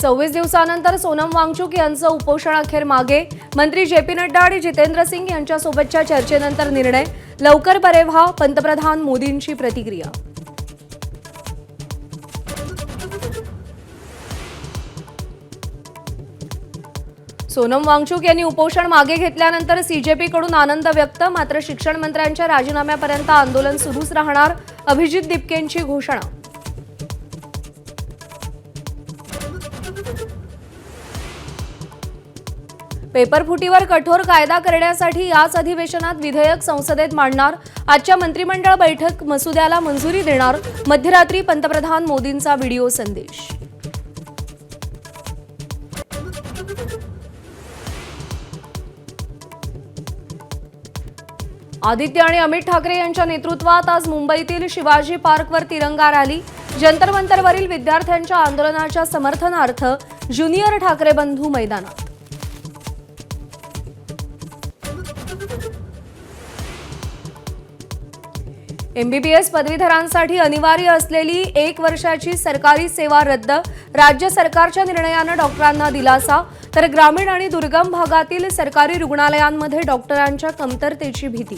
26 दिवसानंतर सोनम वांगचुक यांचं उपोषण अखेर मागे। मंत्री जे पी नड्डा आणि जितेंद्र सिंग यांच्यासोबतच्या चर्चेनंतर निर्णय। लवकर बरे व्हा, पंतप्रधान मोदींची प्रतिक्रिया। सोनम वांगचुक यांनी उपोषण मागे घेतल्यानंतर सीजेपीकडून आनंद व्यक्त। मात्र शिक्षण मंत्र्यांच्या राजीनाम्यापर्यंत आंदोलन सुरूच राहणार, अभिजित दिपकेंची घोषणा। पेपरफुटीवर कठोर कायदा करण्यासाठी याच अधिवेशनात विधेयक संसदेत मांडणार। आजच्या मंत्रिमंडळ बैठक मसुद्याला मंजुरी देणार। मध्यरात्री पंतप्रधान मोदींचा व्हिडिओ संदेश। आदित्य आणि अमित ठाकरे यांच्या नेतृत्वात आज मुंबईतील शिवाजी पार्कवर तिरंगा रॅली। जंतर मंतरवरील विद्यार्थ्यांच्या आंदोलनाच्या समर्थनार्थ ज्युनियर ठाकरे बंधू मैदानात। एमबीबीएस पदवीधरांसाठी अनिवार्य असलेली 1 वर्षाची सरकारी सेवा रद्द। राज्य सरकारच्या निर्णयानं डॉक्टरांना दिलासा, तर ग्रामीण आणि दुर्गम भागातील सरकारी रुग्णालयांमध्ये डॉक्टरांच्या कमतरतेची भीती।